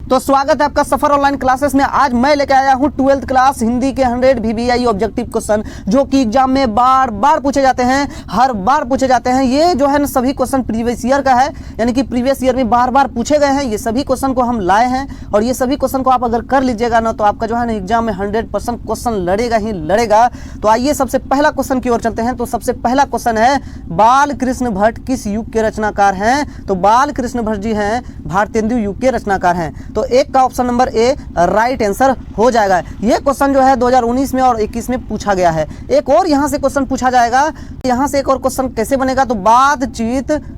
तो स्वागत है आपका सफर ऑनलाइन क्लासेस में। आज मैं लेके आया हूं 12th क्लास हिंदी के 100 VBI ऑब्जेक्टिव क्वेश्चन जो कि एग्जाम में बार बार पूछे जाते हैं, हर बार पूछे जाते हैं। ये जो है ना सभी क्वेश्चन प्रीवियस ईयर का है, यानी कि प्रीवियस ईयर में बार बार पूछे गए हैं। ये सभी क्वेश्चन को हम लाए हैं और ये सभी क्वेश्चन को आप अगर कर लीजिएगा ना तो आपका जो है ना एग्जाम में 100% क्वेश्चन लड़ेगा ही लड़ेगा। तो आइए सबसे पहला क्वेश्चन की ओर चलते हैं। तो सबसे पहला क्वेश्चन है, बाल कृष्ण भट्ट किस युग के रचनाकार हैं? तो बाल कृष्ण भट्ट जी हैं भारतेंदु युग के रचनाकार हैं। तो एक का option number A right answer हो जाएगा। ये क्वेश्चन जो है 2019 में और 21 में पूछा गया है। एक और यहाँ से क्वेश्चन पूछा जाएगा। यहाँ से एक और क्वेश्चन कैसे बनेगा? तो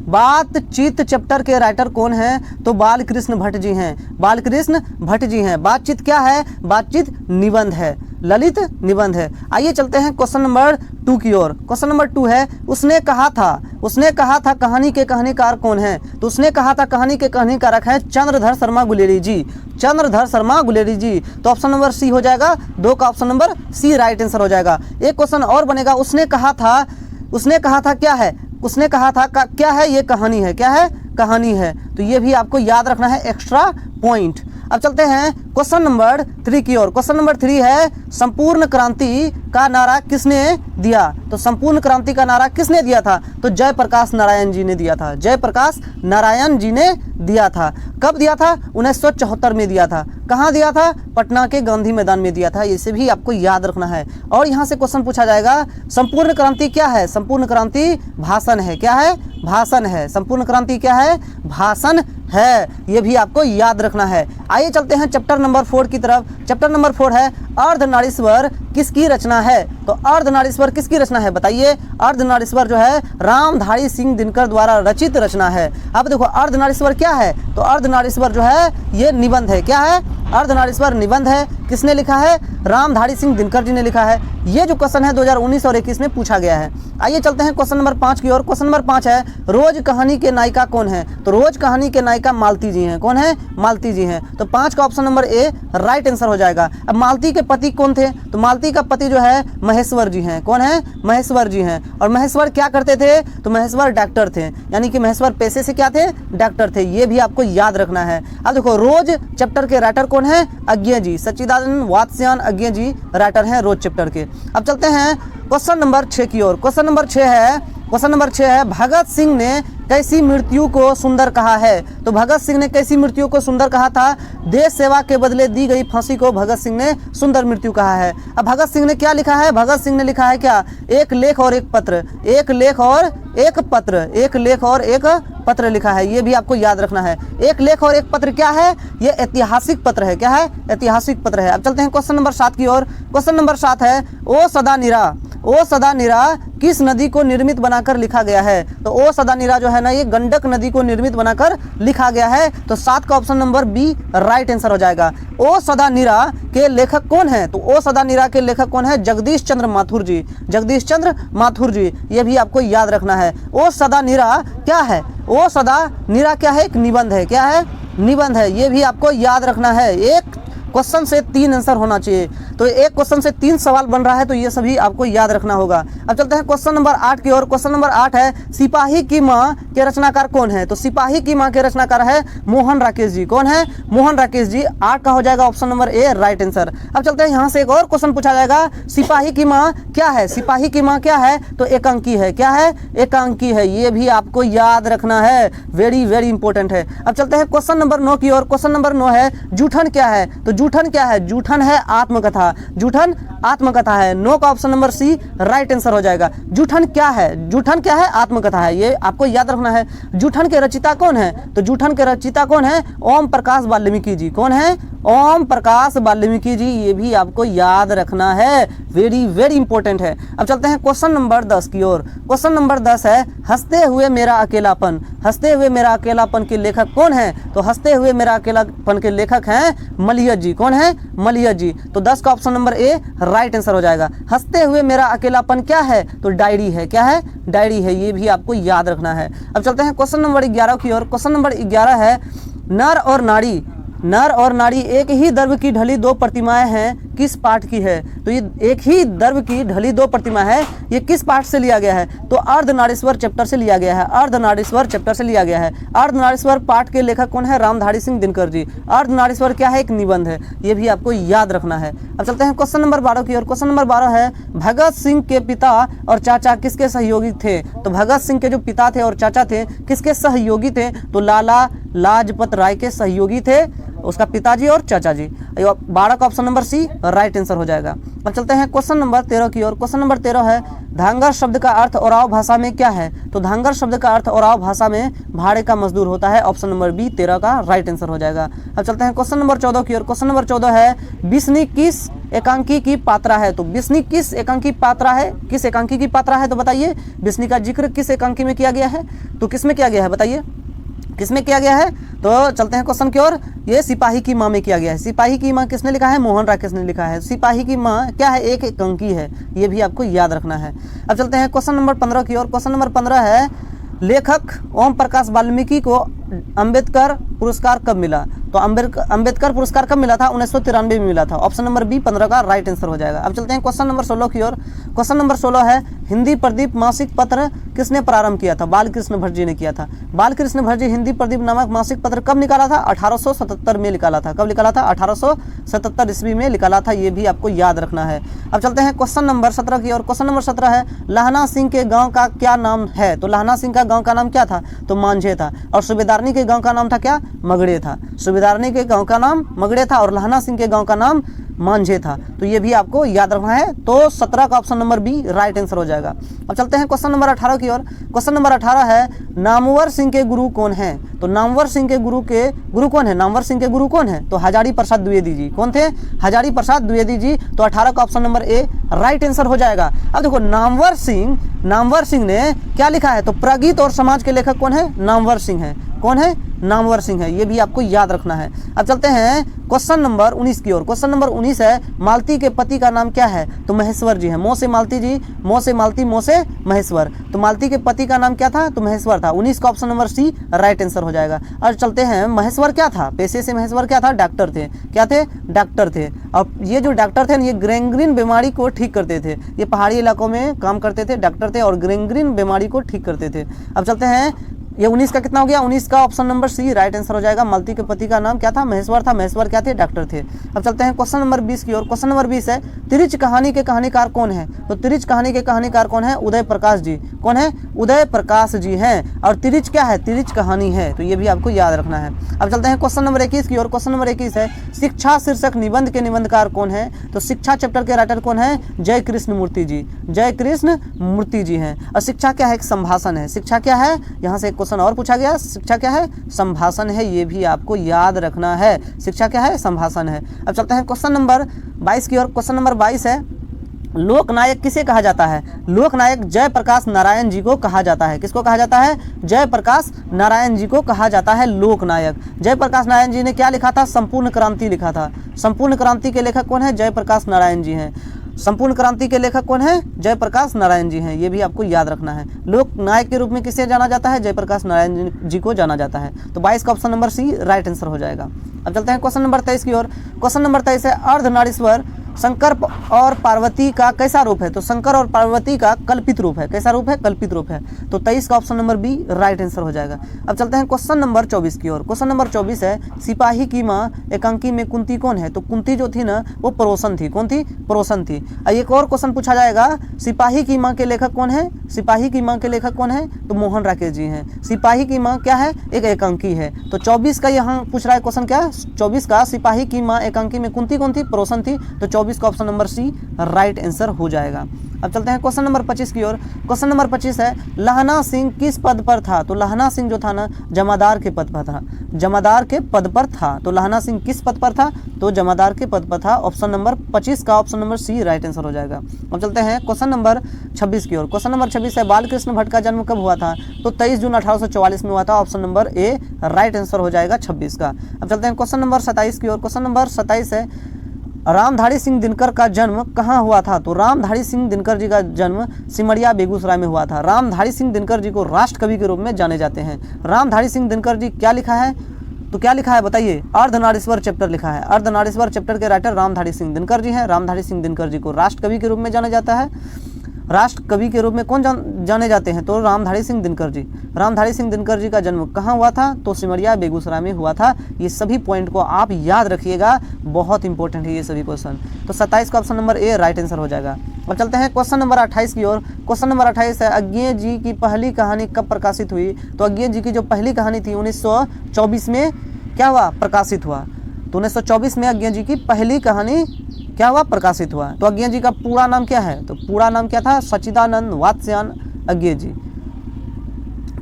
बातचीत चैप्टर के राइटर कौन हैं? तो बाल कृष्ण भट्ट जी हैं। बाल कृष्ण भट्ट जी हैं। बातचीत क्या है? बातचीत निबंध है, ललित निबंध है। आइए चलते हैं क्वेश्चन नंबर 2 की ओर। क्वेश्चन नंबर 2 है, उसने कहा था कहानी के कहानीकार कौन है? तो उसने कहा था कहानी के कहानीकारक हैं चंद्रधर शर्मा गुलेरी जी। चंद्रधर शर्मा गुलेरी जी। तो ऑप्शन नंबर सी हो जाएगा। 2 का option number C right answer हो जाएगा। एक क्वेश्चन और बनेगा, उसने कहा था क्या है? उसने कहा था क्या है? ये कहानी है। क्या है? कहानी है। तो ये भी आपको याद रखना है, एक्स्ट्रा पॉइंट। अब चलते हैं क्वेश्चन नंबर 3 की ओर। क्वेश्चन नंबर 3 है, संपूर्ण क्रांति का नारा किसने दिया? तो संपूर्ण क्रांति का नारा किसने दिया था? तो जयप्रकाश नारायण जी ने दिया था। जयप्रकाश नारायण जी ने दिया था। कब दिया था? 1974 में दिया था। कहाँ दिया था? पटना के गांधी मैदान में दिया था। इसे भी आपको याद रखना है। और यहाँ से क्वेश्चन पूछा जाएगा, संपूर्ण क्रांति क्या है? संपूर्ण क्रांति भाषण है। क्या है? भाषण है। संपूर्ण क्रांति क्या है? भाषण है। ये भी आपको याद रखना है। आइए चलते हैं चैप्टर नंबर 4 की तरफ। चैप्टर नंबर 4 है, अर्धनारीश्वर किसकी रचना है? तो अर्धनारीश्वर किसकी रचना है बताइए? अर्धनारीश्वर जो है रामधारी सिंह दिनकर द्वारा रचित रचना है। अब देखो अर्धनारीश्वर क्या है? तो अर्धनारीश्वर जो है ये निबंध है। क्या है? अर्धनारीश्वर निबंध है। किसने लिखा है? रामधारी सिंह दिनकर जी ने लिखा है। ये जो क्वेश्चन है 2019 और 21 में पूछा गया है। आइए चलते हैं क्वेश्चन नंबर 5 की ओर। क्वेश्चन नंबर 5 है, रोज कहानी के नायिका कौन है? तो रोज कहानी के नायिका मालती जी हैं। कौन है? मालती जी हैं। तो 5 का option number A right answer हो जाएगा। अब मालती के पति कौन थे? तो मालती का पति जो है महेश्वर जी हैं। कौन है? महेश्वर जी हैं। और महेश्वर क्या करते थे? तो महेश्वर डॉक्टर थे, यानी कि महेश्वर पेशे से क्या थे? डॉक्टर थे। ये भी आपको याद रखना है। अब देखो रोज चैप्टर के राइटर कौन है? अज्ञे जी, सच्चिदानंद वात्स्यायन अज्ञे जी राइटर हैं रोज चैप्टर के। अब चलते हैं क्वेश्चन नंबर 6 की ओर। क्वेश्चन नंबर 6 है, भगत सिंह ने कैसी मृत्यु को सुंदर कहा है? तो भगत सिंह ने कैसी मृत्यु को सुंदर कहा था? देश सेवा के बदले दी गई फांसी को भगत सिंह ने सुंदर मृत्यु कहा है। अब भगत सिंह ने क्या लिखा है? भगत सिंह ने लिखा है क्या? एक लेख और एक पत्र। एक लेख और एक पत्र। एक लेख और एक पत्र लिखा है। ये भी आपको याद रखना है। एक लेख और एक पत्र क्या है? ये ऐतिहासिक पत्र है। क्या है? ऐतिहासिक पत्र है। अब चलते हैं क्वेश्चन नंबर 7 की ओर। क्वेश्चन नंबर 7 है, ओ सदा निरा किस नदी को निर्मित बनाकर लिखा गया है? तो ओ सदा निरा जो है ना ये गंडक नदी को निर्मित बनाकर लिखा गया है। तो 7 का option number B right answer हो जाएगा। ओ सदा निरा के लेखक कौन है? तो ओ सदा निरा के लेखक कौन है? जगदीश चंद्र माथुर जी। जगदीश चंद्र माथुर जी। ये भी आपको याद रखना है। ओ सदा निरा क्या है? ओ सदा निरा क्या है? एक निबंध है। क्या है? निबंध है। ये भी आपको याद रखना है। एक क्वेश्चन से 3 आंसर होना चाहिए। तो एक क्वेश्चन से 3 सवाल बन रहा है, तो ये सभी आपको याद रखना होगा। अब चलते हैं क्वेश्चन नंबर 8 की ओर। क्वेश्चन नंबर 8 है, सिपाही की मां के रचनाकार कौन है? तो सिपाही की मां के रचनाकार है मोहन राकेश जी। कौन है? मोहन राकेश जी। 8 का हो जाएगा option number A right answer. अब चलते हैं यहाँ से एक और क्वेश्चन पूछा जाएगा, सिपाही की मां क्या है? सिपाही की मां क्या है? तो एकांकी है। क्या है? एकांकी है। ये भी आपको याद रखना है, वेरी वेरी इंपॉर्टेंट है। अब चलते हैं क्वेश्चन नंबर 9 की ओर। क्वेश्चन नंबर 9 है, जूठन क्या है? तो जूठन क्या है? जूठन है आत्मकथा। जूठन आत्मकथा है। 9 का option number C right answer हो जाएगा। जूठन क्या है? जूठन क्या है? आत्मकथा है। ये आपको याद रखना है। जूठन के रचिता कौन है? तो जूठन के रचिता कौन है? ओम प्रकाश वाल्मीकि जी। कौन है? ओम प्रकाश वाल्मीकि जी। ये भी आपको याद रखना है, वेरी वेरी इंपॉर्टेंट है। अब चलते हैं क्वेश्चन नंबर 10 की ओर। क्वेश्चन नंबर 10 है, हंसते हुए मेरा अकेलापन। हंसते हुए मेरा अकेलापन के लेखक कौन है? तो हंसते हुए मेरा अकेलापन के लेखक हैं मलियत जी। कौन है? मलियत जी। तो 10 का option number A right answer हो जाएगा। हंसते हुए मेरा अकेलापन क्या है? तो डायरी है। क्या है? डायरी है। ये भी आपको याद रखना है। अब चलते हैं क्वेश्चन नंबर 11 की ओर। क्वेश्चन नंबर 11 है, नर और नारी एक ही द्रव्य की ढली 2 प्रतिमाएं हैं, किस पाठ की है? तो ये एक ही द्रव्य की ढली दो प्रतिमा है, ये किस पाठ से लिया गया है? तो अर्धनारीश्वर चैप्टर से लिया गया है, अर्धनारीश्वर चैप्टर से लिया गया है। अर्धनारीश्वर पाठ के लेखक कौन है? रामधारी सिंह दिनकर जी। अर्धनारीश्वर क्या है? एक निबंध है, ये भी आपको याद रखना है। अब चलते हैं क्वेश्चन नंबर 12 की ओर। क्वेश्चन नंबर 12 है, भगत सिंह के पिता और चाचा किसके सहयोगी थे? तो भगत सिंह के जो पिता थे और चाचा थे किसके सहयोगी थे? तो लाला लाजपत राय के सहयोगी थे, उसका पिताजी और चाचा जी। 12 का option number C right answer हो जाएगा। अब चलते हैं क्वेश्चन नंबर 13 की ओर। क्वेश्चन नंबर 13 है, धांगर शब्द का अर्थ ओराव भाषा में क्या है? तो धांगर शब्द का अर्थ ओराव भाषा में भाड़े का मजदूर होता है। ऑप्शन नंबर बी 13 का राइट आंसर हो जाएगा। अब चलते हैं क्वेश्चन नंबर 14 की ओर। क्वेश्चन नंबर 14 है, बिस्नी किस एकांकी की पात्रा है? तो बिस्नी किस एकांकी पात्रा है? किस एकांकी की पात्रा है? तो बताइए, बिस्नी का जिक्र किस एकांकी में किया गया है? तो किस में किया गया है? बताइए किसमें किया गया है? तो चलते हैं क्वेश्चन की ओर। ये सिपाही की माँ में किया गया है। सिपाही की माँ किसने लिखा है? मोहन राकेश ने लिखा है। सिपाही की माँ क्या है? एक एकांकी है, ये भी आपको याद रखना है। अब चलते हैं क्वेश्चन नंबर 15 की ओर। क्वेश्चन नंबर 15 है, लेखक ओम प्रकाश वाल्मीकि को अंबेडकर पुरस्कार कब मिला? तो अंबेडकर पुरस्कार कब मिला था? 1993 में मिला था। ऑप्शन नंबर बी 15 का राइट आंसर हो जाएगा। अब चलते हैं क्वेश्चन नंबर 16 की ओर। क्वेश्चन नंबर 16 है, हिंदी प्रदीप मासिक पत्र किसने प्रारंभ किया था? बालकृष्ण भट्ट जी ने किया था। बालकृष्ण भट्ट जी हिंदी प्रदीप नामक मासिक पत्र कब निकाला था? 1877 में निकाला था। कब निकाला था? 1877 ईस्वी में निकाला था, ये भी आपको याद रखना है। अब चलते हैं क्वेश्चन नंबर 17 की ओर। क्वेश्चन नंबर 17 है, लहना सिंह के गाँव का क्या नाम है? तो लहना सिंह का गाँव का नाम क्या था? तो मांझे था। और सूबेदारनी के गाँव का नाम था क्या? मगड़े था। सूबेदारनी के गाँव का नाम मगड़े था और लहना सिंह के गाँव का नाम मांझे था, तो ये भी आपको याद रखना है। तो 17 का option number B right answer हो जाएगा। अब चलते हैं क्वेश्चन नंबर 18 की ओर। क्वेश्चन नंबर 18 है, नामवर सिंह के गुरु कौन है? तो नामवर सिंह के गुरु कौन है? नामवर सिंह के गुरु कौन है? तो हजारी प्रसाद द्विवेदी जी। कौन थे? हजारी प्रसाद द्विवेदी जी। तो 18 का option number A right answer हो जाएगा। अब देखो, नामवर सिंह ने क्या लिखा है? तो प्रगीत और समाज के लेखक कौन है? नामवर सिंह है। कौन है? नामवर सिंह है, ये भी आपको याद रखना है। अब चलते हैं क्वेश्चन नंबर 19 की ओर। क्वेश्चन नंबर 19 है, मालती के पति का नाम क्या है? तो महेश्वर जी है। मो से मालती जी, मो से मालती, मो से महेश्वर। तो मालती के पति का नाम क्या था? तो महेश्वर था। 19 का option number C right answer हो जाएगा। और चलते हैं, महेश्वर क्या था? पेशे से महेश्वर क्या था? डॉक्टर थे। क्या थे? डॉक्टर थे। और ये जो डॉक्टर थे, ये ग्रेंग्रीन बीमारी को ठीक करते थे। ये पहाड़ी इलाकों में काम करते थे, डॉक्टर थे और ग्रेंग्रीन बीमारी को ठीक करते थे। अब चलते हैं, ये 19 का कितना हो गया? 19 का option number C right answer हो जाएगा। मालती के पति का नाम क्या था? महेश्वर था। महेश्वर क्या थे? डॉक्टर थे। अब चलते हैं क्वेश्चन नंबर 20 की ओर। क्वेश्चन नंबर 20 है, तिरिच कहानी के कहानीकार कौन है? तो तिरिच कहानी के कहानीकार कौन है? उदय प्रकाश जी। कौन है? उदय प्रकाश जी हैं। और तिरिच क्या है? तिरिच कहानी है, तो ये भी आपको याद रखना है। अब चलते हैं क्वेश्चन नंबर 21 की ओर। क्वेश्चन नंबर 21 है, शिक्षा शीर्षक निबंध के निबंधकार कौन है? तो शिक्षा चैप्टर के राइटर कौन है? जय कृष्ण मूर्ति जी। जय कृष्ण मूर्ति जी हैं। और शिक्षा क्या है? एक संभाषण है। शिक्षा क्या है? यहाँ से एक क्वेश्चन और पूछा गया, शिक्षा क्या है? संभाषण है, ये भी आपको याद रखना है। शिक्षा क्या है? संभाषण है। अब चलते हैं क्वेश्चन नंबर 22 की ओर। क्वेश्चन नंबर 22 है, लोकनायक किसे कहा जाता है? लोकनायक जयप्रकाश नारायण जी को कहा जाता है। किसको कहा जाता है? जयप्रकाश नारायण जी को कहा जाता है लोकनायक। जयप्रकाश नारायण जी ने क्या लिखा था? संपूर्ण क्रांति लिखा था। संपूर्ण क्रांति के लेखक कौन है? जयप्रकाश नारायण जी हैं। संपूर्ण क्रांति के लेखक कौन है? जयप्रकाश नारायण जी हैं, ये भी आपको याद रखना है। लोकनायक के रूप में किसे जाना जाता है? जयप्रकाश नारायण जी को जाना जाता है। तो 22 का option number C right answer हो जाएगा। अब चलते हैं क्वेश्चन नंबर 23 की ओर। क्वेश्चन नंबर 23 है, अर्धनारीश्वर शंकर और पार्वती का कैसा रूप है? तो शंकर और पार्वती का कल्पित रूप है। कैसा रूप है? कल्पित रूप है। तो 23 का option number B right answer हो जाएगा। अब चलते हैं क्वेश्चन नंबर 24 की ओर। क्वेश्चन नंबर 24 है, सिपाही की माँ एकांकी में कुंती कौन है? तो कुंती जो थी ना, वो परोसन थी। कौन थी? परोसन थी। एक और क्वेश्चन पूछा जाएगा, सिपाही की माँ के लेखक कौन है? सिपाही की माँ के लेखक कौन है? तो मोहन राकेश जी हैं। सिपाही की माँ क्या है? एक एकांकी है। तो 24 का यहाँ पूछ रहा है क्वेश्चन, क्या? 24 का सिपाही की माँ एकांकी में कुंती कौन थी? परोसन थी। तो 24 का option number C right answer हो जाएगा। अब चलते हैं क्वेश्चन नंबर 25 की ओर। क्वेश्चन नंबर 25 है, लहना सिंह किस पद पर था? तो लहना सिंह जो था ना, जमादार के पद पर था। जमादार के पद पर था। तो लहना सिंह किस पद पर था? तो जमादार के पद पर था। ऑप्शन नंबर 25 का option number C right answer हो जाएगा। अब चलते हैं क्वेश्चन नंबर 26 की ओर। क्वेश्चन नंबर 26 है, बालकृष्ण भट्ट का जन्म कब हुआ था? तो 23 जून 1844 में हुआ था। Option number A right answer हो जाएगा 26 का। अब चलते हैं क्वेश्चन नंबर 27 की ओर। क्वेश्चन नंबर 27 है, रामधारी सिंह दिनकर का जन्म कहाँ हुआ था? तो रामधारी सिंह दिनकर जी का जन्म सिमरिया बेगूसराय में हुआ था। रामधारी सिंह दिनकर जी को राष्ट्र कवि के रूप में जाने जाते हैं। रामधारी सिंह दिनकर जी क्या लिखा है? तो क्या लिखा है बताइए, अर्धनारीश्वर चैप्टर लिखा है। अर्धनारीश्वर चैप्टर के राइटर रामधारी सिंह दिनकर जी हैं। रामधारी सिंह दिनकर जी को राष्ट्र कवि के रूप में जाना जाता है। राष्ट्र कवि के रूप में कौन जाने जाते हैं, तो रामधारी सिंह दिनकर जी। रामधारी सिंह दिनकर जी का जन्म कहाँ हुआ था, तो सिमरिया बेगूसराय में हुआ था। ये सभी पॉइंट को आप याद रखिएगा, बहुत इंपॉर्टेंट है ये सभी क्वेश्चन। तो 27 का option number A right answer हो जाएगा। अब चलते हैं क्वेश्चन नंबर 28 की ओर। क्वेश्चन नंबर 28 है, अज्ञेय जी की पहली कहानी कब प्रकाशित हुई। तो अज्ञेय जी की जो पहली कहानी थी 1924 में क्या हुआ, प्रकाशित हुआ। तो 1924 में अज्ञेय जी की पहली कहानी क्या हुआ, प्रकाशित हुआ। तो अज्ञेय जी का पूरा नाम क्या है, तो पूरा नाम क्या था, सच्चिदानंद वात्स्यायन अज्ञेय जी।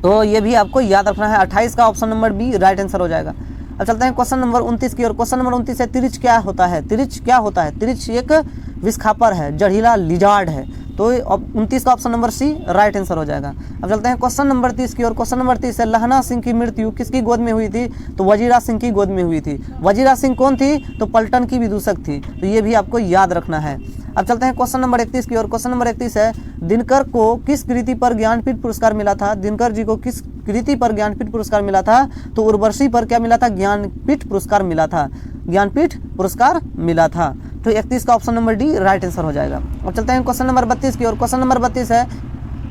तो ये भी आपको याद रखना है। 28 का option number B right answer हो जाएगा। अब चलते हैं क्वेश्चन नंबर 29 की ओर। क्वेश्चन नंबर 29 है, तिरिच क्या होता है। तिरिच क्या होता है, तिरिच एक विस्खापर है, जहरीला लिजार्ड है। तो 29 का option number C right answer हो जाएगा। अब चलते हैं क्वेश्चन नंबर 30 की ओर। क्वेश्चन नंबर 30 है, लहना सिंह की मृत्यु किसकी गोद में हुई थी, तो वजीरा सिंह की गोद में हुई थी। वजीरा सिंह कौन थी, तो पलटन की विदूषक थी। तो ये भी आपको याद रखना है। अब चलते हैं क्वेश्चन नंबर 31 की ओर। क्वेश्चन नंबर 31 है, दिनकर को किस कृति पर ज्ञानपीठ पुरस्कार मिला था। दिनकर जी को किस कृति पर ज्ञानपीठ पुरस्कार मिला था, तो उर्वशी पर क्या मिला था, ज्ञानपीठ पुरस्कार मिला था। ज्ञानपीठ पुरस्कार मिला था। तो 31 का option number D right answer हो जाएगा। अब चलते हैं क्वेश्चन नंबर 32 की ओर। क्वेश्चन नंबर 32 है,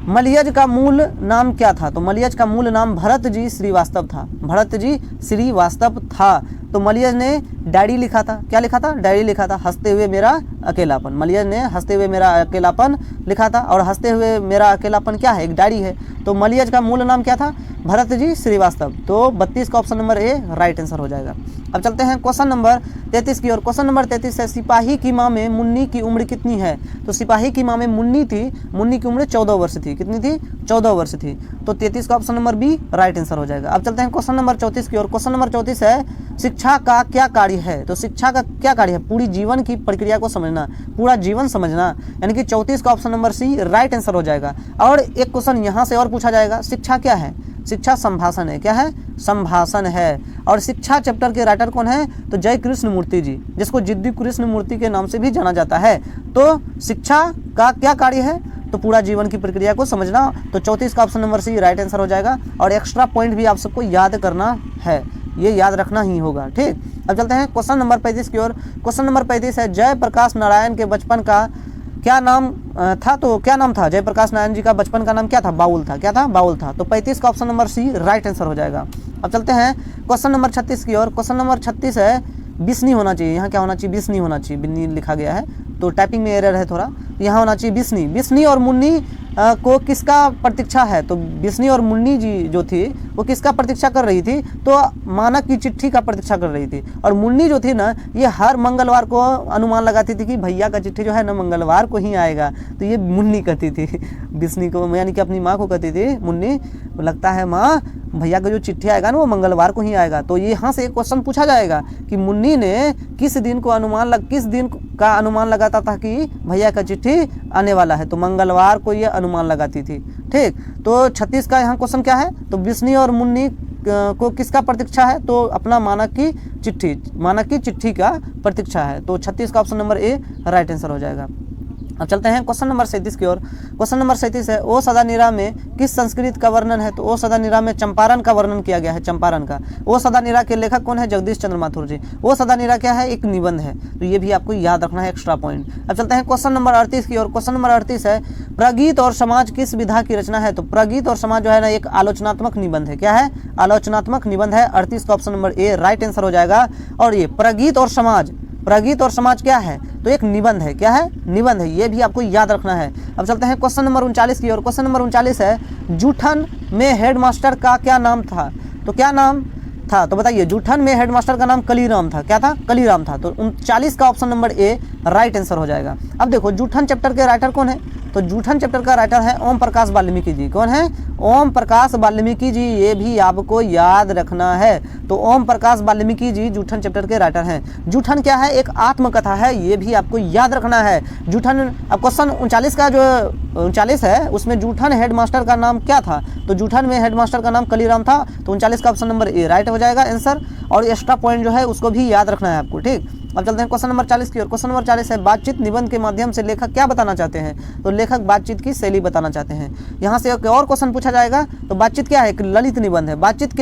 मलयज का मूल नाम क्या था। तो मलयज का मूल नाम भरत जी श्रीवास्तव था। भरत जी श्रीवास्तव था। तो मलयज ने डायरी लिखा था, क्या लिखा था, डायरी लिखा था, हंसते हुए मेरा अकेलापन। मलयज ने हंसते हुए मेरा अकेलापन लिखा था। और हंसते हुए मेरा अकेलापन क्या है, एक डायरी है। तो मलयज का मूल नाम क्या था, भरत जी श्रीवास्तव। तो 32 का option number A right answer हो जाएगा। अब चलते हैं क्वेश्चन नंबर 33 की ओर। क्वेश्चन नंबर 33 है, सिपाही की माँ में मुन्नी की उम्र कितनी है। तो सिपाही की माँ में मुन्नी थी, मुन्नी की उम्र 14 वर्ष थी। कितनी थी, 14 वर्ष थी। तो 33 का option number B right answer हो जाएगा। अब चलते हैं क्वेश्चन नंबर 34 की ओर। क्वेश्चन नंबर 34 है, शिक्षा का क्या कार्य है। तो शिक्षा का क्या कार्य है, पूरी जीवन की प्रक्रिया को समझना, पूरा जीवन समझना। यानी कि 34 का option number C right answer हो जाएगा। और एक क्वेश्चन यहाँ से और पूछा जाएगा, शिक्षा क्या है, शिक्षा संभाषण है। क्या है, संभाषण है। और शिक्षा चैप्टर के राइटर कौन है, तो जय कृष्ण मूर्ति जी, जिसको जिद्दी कृष्ण मूर्ति के नाम से भी जाना जाता है। तो शिक्षा का क्या कार्य है, तो पूरा जीवन की प्रक्रिया को समझना। तो 34 का option number C right answer हो जाएगा। और एक्स्ट्रा पॉइंट भी आप सबको याद करना है, ये याद रखना ही होगा, ठीक। अब चलते हैं क्वेश्चन नंबर 35 की ओर। क्वेश्चन नंबर 35 है, जयप्रकाश नारायण के बचपन का क्या नाम था। तो क्या नाम था, जयप्रकाश नारायण जी का बचपन का नाम क्या था, बाउल था। क्या था, बाउल था। तो 35 का option number C right answer हो जाएगा। अब चलते हैं क्वेश्चन नंबर 36 की ओर। क्वेश्चन नंबर 36 है, बिस्नी होना चाहिए, यहाँ क्या होना चाहिए, बिस्नी होना चाहिए, बिन्नी लिखा गया है तो टाइपिंग में एरर है थोड़ा, यहाँ होना चाहिए बिस्नी। बिस्नी और मुन्नी को किसका प्रतीक्षा है। तो बिस्नी और मुन्नी जी जो थी वो किसका प्रतीक्षा कर रही थी, तो मानक की चिट्ठी का प्रतीक्षा कर रही थी। और मुन्नी जो थी ना, ये हर मंगलवार को अनुमान लगाती थी कि भैया का चिट्ठी जो है ना मंगलवार को ही आएगा। तो ये मुन्नी कहती थी बिस्नी को, यानी कि अपनी माँ को कहती थी मुन्नी, लगता है माँ भैया का जो चिट्ठी आएगा ना वो मंगलवार को ही आएगा। तो ये यहाँ से एक क्वेश्चन पूछा जाएगा कि मुन्नी ने किस दिन का अनुमान लगाता था कि भैया का चिट्ठी आने वाला है, तो मंगलवार को ये अनुमान लगाती थी, ठीक। तो 36 का यहाँ क्वेश्चन क्या है, तो बिस्नी और मुन्नी को किसका प्रतीक्षा है, तो अपना मानक की चिट्ठी का प्रतीक्षा है। तो 36 का option number A right answer हो जाएगा। अब चलते हैं क्वेश्चन नंबर 37 की ओर। क्वेश्चन नंबर 37 है, ओ सदानीरा में किस संस्कृत का वर्णन है। तो ओ सदानीरा में चंपारण का वर्णन किया गया है, चंपारण का। ओ सदानीरा के लेखक कौन है, जगदीश चंद्र माथुर जी। ओ सदानीरा क्या है, एक निबंध है। तो ये भी आपको याद रखना है, एक्स्ट्रा पॉइंट। अब चलते हैं क्वेश्चन नंबर 38 की ओर। क्वेश्चन नंबर 38 है, प्रगीत और समाज किस विधा की रचना है। तो प्रगीत और समाज जो है ना एक आलोचनात्मक निबंध है। क्या है, आलोचनात्मक निबंध है। 38 का option number A right answer हो जाएगा। और ये प्रगीत और समाज क्या है, तो एक निबंध है। क्या है, निबंध है। ये भी आपको याद रखना है। अब चलते हैं क्वेश्चन नंबर 39 की ओर। क्वेश्चन नंबर 39 है, जूठन में हेडमास्टर का क्या नाम था। तो क्या नाम था, तो बताइए। जूठन में हेडमास्टर का नाम कलीराम था। क्या था, कलीराम था। तो 39 का option number A right answer हो जाएगा। अब देखो जूठन चैप्टर के राइटर कौन है, तो जूठन चैप्टर का राइटर है ओम प्रकाश वाल्मीकि जी। कौन है, ओम प्रकाश वाल्मीकि जी। ये भी आपको याद रखना है। तो ओम प्रकाश वाल्मीकि जी जूठन चैप्टर के राइटर हैं। जूठन क्या है, एक आत्मकथा है। ये भी आपको याद रखना है। जूठन, अब क्वेश्चन 39 का जो 39 है, उसमें जूठन हेडमास्टर का नाम क्या था? तो जूठन में हेडमास्टर का नाम कलीराम था। तो 39 का ऑप्शन नंबर ए राइट हो जाएगा आंसर। और एक्स्ट्रा पॉइंट जो है उसको भी याद रखना है आपको, ठीक। अब चलते हैं क्वेश्चन नंबर 40 की ओर। क्वेश्चन नंबर 40 है बातचीत निबंध के माध्यम से लेखक क्या बताना चाहते हैं? तो लेखक बातचीत की शैली बताना चाहते हैं। यहाँ से एक और क्वेश्चन पूछा जाएगा। तो बातचीत क्या है? एक ललित निबंध है। बातचीत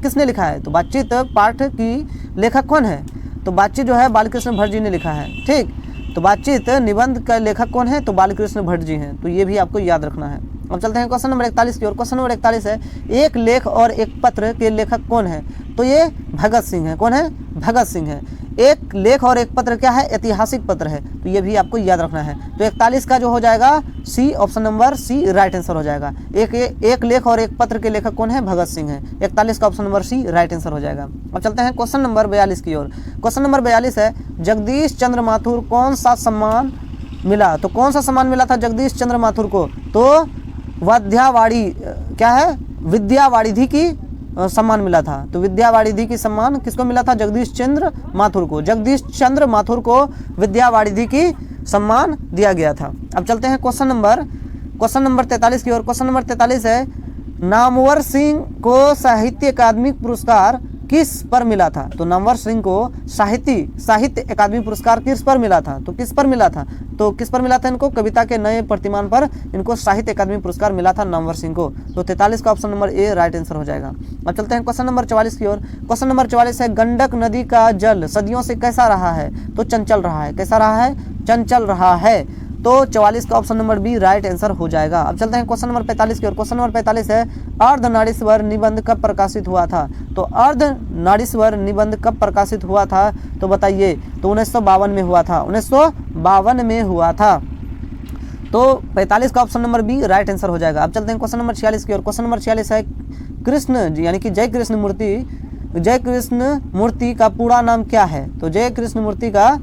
किसने लिखा है? तो बातचीत पाठ की लेखक कौन है? तो बातचीत जो है बालकृष्ण भट्ट जी ने लिखा है, ठीक। तो बातचीत निबंध का लेखक कौन है? तो बालकृष्ण भट्ट जी हैं। तो ये भी आपको याद रखना है। अब चलते हैं क्वेश्चन नंबर 41 की ओर। क्वेश्चन नंबर 41 है एक लेख और एक पत्र के लेखक कौन है? तो ये भगत सिंह है। कौन है? भगत सिंह है। एक लेख और एक पत्र क्या है? ऐतिहासिक पत्र है। तो ये भी आपको याद रखना है। तो 41 का जो हो जाएगा C, option number C right answer हो जाएगा। एक लेख और एक पत्र के लेखक कौन है? भगत सिंह है। 41 का option number C right answer हो जाएगा। अब चलते हैं क्वेश्चन नंबर 42 की ओर। क्वेश्चन नंबर 42 है जगदीश चंद्र माथुर कौन सा सम्मान मिला? तो कौन सा सम्मान मिला था जगदीश चंद्र माथुर को? तो विद्यावारिधि की सम्मान मिला था। तो विद्यावारिधि की सम्मान किसको मिला था? जगदीश चंद्र माथुर को। जगदीश चंद्र माथुर को विद्यावारिधि की सम्मान दिया गया था। अब चलते हैं क्वेश्चन नंबर 43 की ओर। क्वेश्चन नंबर 43 है नामवर सिंह को साहित्य अकादमी पुरस्कार किस पर मिला था? तो नामवर सिंह को साहित्य अकादमी पुरस्कार किस पर मिला था? तो किस पर मिला था? तो किस पर मिला था इनको? कविता के नए प्रतिमान पर इनको साहित्य अकादमी पुरस्कार मिला था नामवर सिंह को। तो 43 का option number A right answer हो जाएगा। अब चलते हैं क्वेश्चन नंबर 44 की ओर। क्वेश्चन नंबर 44 है गंडक नदी का जल सदियों से कैसा रहा है? तो चंचल रहा है। कैसा रहा है? चंचल रहा है। तो 44 का option number B right answer हो जाएगा। अब चलते हैं क्वेश्चन नंबर 45 की ओर। क्वेश्चन नंबर 45 है अर्धनारीश्वर निबंध कब प्रकाशित हुआ था? तो अर्धनारीश्वर निबंध कब प्रकाशित हुआ था? तो बताइए। तो 1952 में हुआ था। 1952 में हुआ था। तो 45 का option number B right answer हो जाएगा। अब चलते हैं क्वेश्चन नंबर 46 की ओर। क्वेश्चन नंबर 46 है कृष्ण जी यानी कि जय कृष्ण मूर्ति का पूरा नाम क्या है? तो जय कृष्ण मूर्ति का